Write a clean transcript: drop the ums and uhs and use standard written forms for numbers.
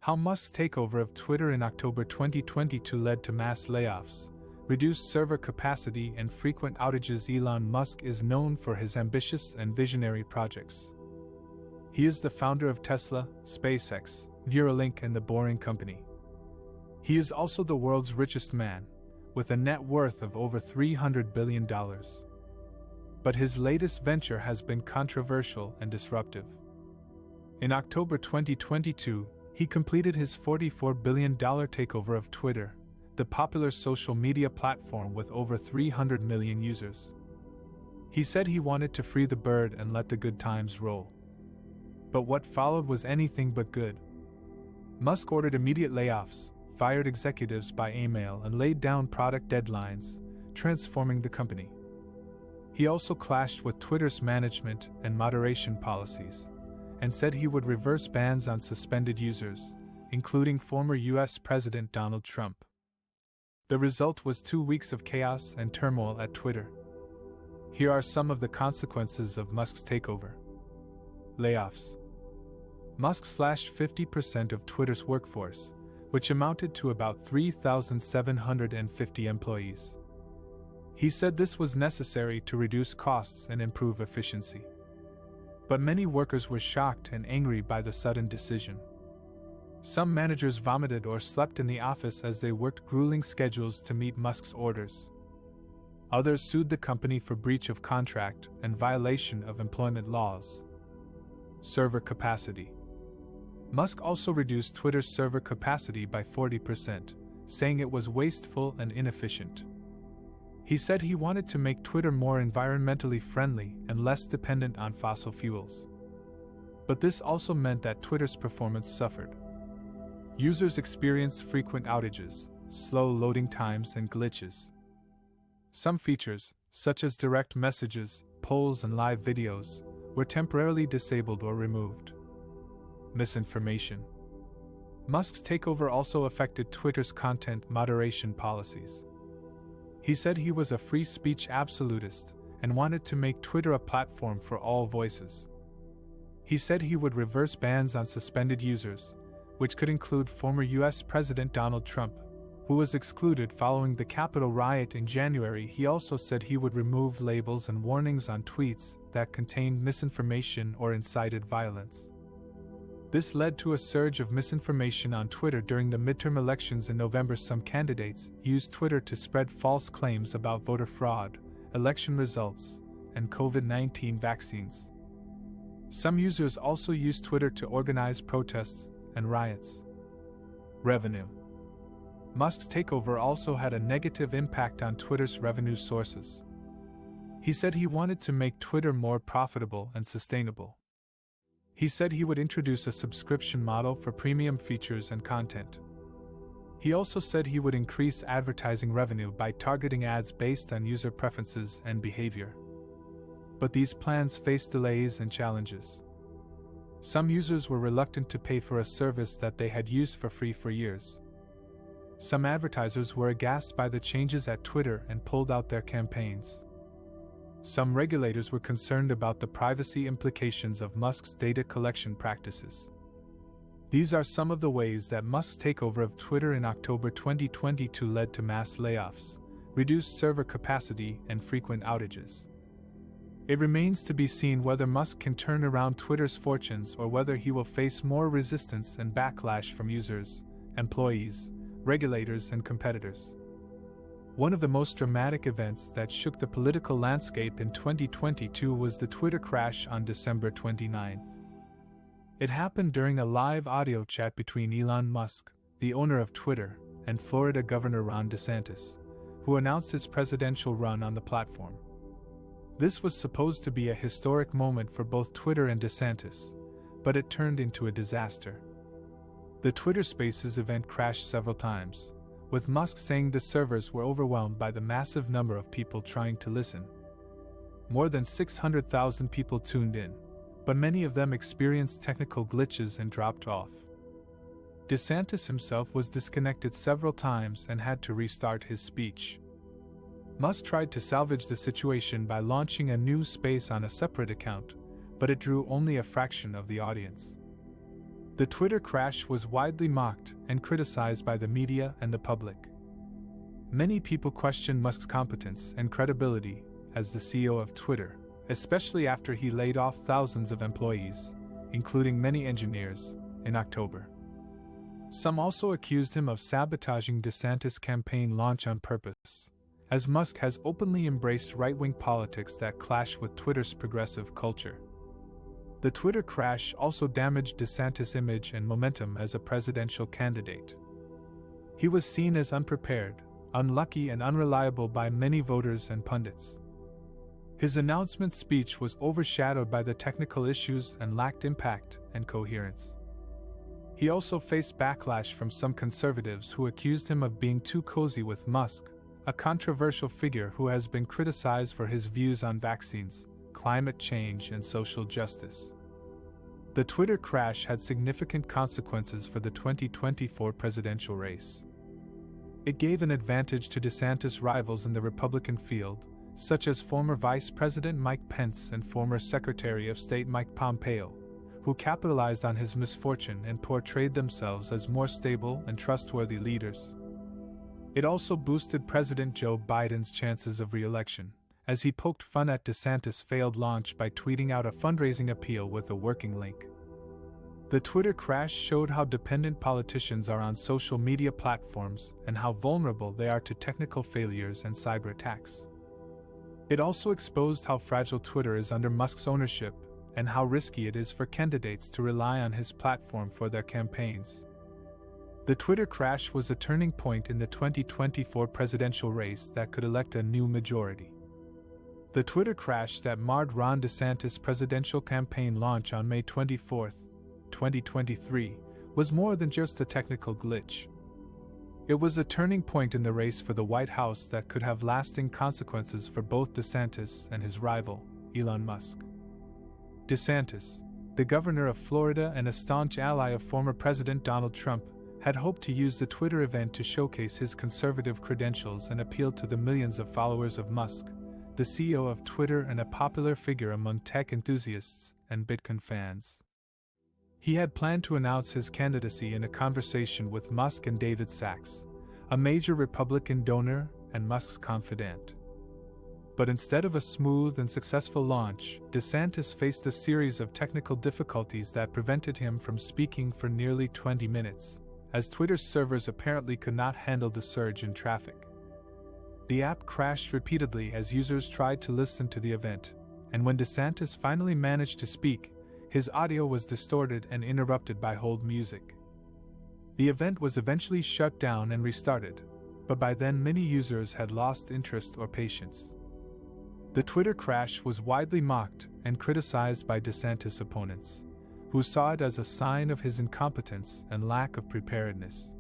How Musk's takeover of Twitter in October 2022 led to mass layoffs, reduced server capacity, and frequent outages. Elon Musk is known for his ambitious and visionary projects. He is the founder of Tesla, SpaceX, Neuralink, and the Boring Company. He is also the world's richest man, with a net worth of over $300 billion. But his latest venture has been controversial and disruptive. In October 2022, he completed his $44 billion takeover of Twitter, the popular social media platform with over 300 million users. He said he wanted to free the bird and let the good times roll. But what followed was anything but good. Musk ordered immediate layoffs, fired executives by email, and laid down product deadlines, transforming the company. He also clashed with Twitter's management and moderation policies, and said he would reverse bans on suspended users, including former US President Donald Trump. The result was 2 weeks of chaos and turmoil at Twitter. Here are some of the consequences of Musk's takeover. Layoffs. Musk slashed 50% of Twitter's workforce, which amounted to about 3,750 employees. He said this was necessary to reduce costs and improve efficiency. But many workers were shocked and angry by the sudden decision. Some managers vomited or slept in the office as they worked grueling schedules to meet Musk's orders. Others sued the company for breach of contract and violation of employment laws. Server capacity. Musk also reduced Twitter's server capacity by 40%, saying it was wasteful and inefficient. He said he wanted to make Twitter more environmentally friendly and less dependent on fossil fuels. But this also meant that Twitter's performance suffered. Users experienced frequent outages, slow loading times, and glitches. Some features, such as direct messages, polls, and live videos, were temporarily disabled or removed. Misinformation. Musk's takeover also affected Twitter's content moderation policies. He said he was a free speech absolutist and wanted to make Twitter a platform for all voices. He said he would reverse bans on suspended users, which could include former US President Donald Trump, who was excluded following the Capitol riot in January. He also said he would remove labels and warnings on tweets that contained misinformation or incited violence. This led to a surge of misinformation on Twitter during the midterm elections in November. Some candidates used Twitter to spread false claims about voter fraud, election results, and COVID-19 vaccines. Some users also used Twitter to organize protests and riots. Revenue. Musk's takeover also had a negative impact on Twitter's revenue sources. He said he wanted to make Twitter more profitable and sustainable. He said he would introduce a subscription model for premium features and content. He also said he would increase advertising revenue by targeting ads based on user preferences and behavior. But these plans faced delays and challenges. Some users were reluctant to pay for a service that they had used for free for years. Some advertisers were aghast by the changes at Twitter and pulled out their campaigns. Some regulators were concerned about the privacy implications of Musk's data collection practices. These are some of the ways that Musk's takeover of Twitter in October 2022 led to mass layoffs, reduced server capacity, and frequent outages. It remains to be seen whether Musk can turn around Twitter's fortunes or whether he will face more resistance and backlash from users, employees, regulators, and competitors. One of the most dramatic events that shook the political landscape in 2022 was the Twitter crash on December 29. It happened during a live audio chat between Elon Musk, the owner of Twitter, and Florida Governor Ron DeSantis, who announced his presidential run on the platform. This was supposed to be a historic moment for both Twitter and DeSantis, but it turned into a disaster. The Twitter Spaces event crashed several times, with Musk saying the servers were overwhelmed by the massive number of people trying to listen. More than 600,000 people tuned in, but many of them experienced technical glitches and dropped off. DeSantis himself was disconnected several times and had to restart his speech. Musk tried to salvage the situation by launching a new space on a separate account, but it drew only a fraction of the audience. The Twitter crash was widely mocked and criticized by the media and the public. Many people questioned Musk's competence and credibility as the CEO of Twitter, especially after he laid off thousands of employees, including many engineers, in October. Some also accused him of sabotaging DeSantis' campaign launch on purpose, as Musk has openly embraced right-wing politics that clash with Twitter's progressive culture. The Twitter crash also damaged DeSantis' image and momentum as a presidential candidate. He was seen as unprepared, unlucky, and unreliable by many voters and pundits. His announcement speech was overshadowed by the technical issues and lacked impact and coherence. He also faced backlash from some conservatives who accused him of being too cozy with Musk, a controversial figure who has been criticized for his views on vaccines, climate change, and social justice. The Twitter crash had significant consequences for the 2024 presidential race. It gave an advantage to DeSantis' rivals in the Republican field, such as former Vice President Mike Pence and former Secretary of State Mike Pompeo, who capitalized on his misfortune and portrayed themselves as more stable and trustworthy leaders. It also boosted President Joe Biden's chances of re-election, as he poked fun at DeSantis' failed launch by tweeting out a fundraising appeal with a working link. The Twitter crash showed how dependent politicians are on social media platforms and how vulnerable they are to technical failures and cyber attacks. It also exposed how fragile Twitter is under Musk's ownership and how risky it is for candidates to rely on his platform for their campaigns. The Twitter crash was a turning point in the 2024 presidential race that could elect a new majority. The Twitter crash that marred Ron DeSantis' presidential campaign launch on May 24, 2023, was more than just a technical glitch. It was a turning point in the race for the White House that could have lasting consequences for both DeSantis and his rival, Elon Musk. DeSantis, the governor of Florida and a staunch ally of former President Donald Trump, had hoped to use the Twitter event to showcase his conservative credentials and appeal to the millions of followers of Musk, the CEO of Twitter and a popular figure among tech enthusiasts and Bitcoin fans. He had planned to announce his candidacy in a conversation with Musk and David Sacks, a major Republican donor and Musk's confidant. But instead of a smooth and successful launch, DeSantis faced a series of technical difficulties that prevented him from speaking for nearly 20 minutes, as Twitter's servers apparently could not handle the surge in traffic. The app crashed repeatedly as users tried to listen to the event, and when DeSantis finally managed to speak, his audio was distorted and interrupted by hold music. The event was eventually shut down and restarted, but by then many users had lost interest or patience. The Twitter crash was widely mocked and criticized by DeSantis' opponents, who saw it as a sign of his incompetence and lack of preparedness.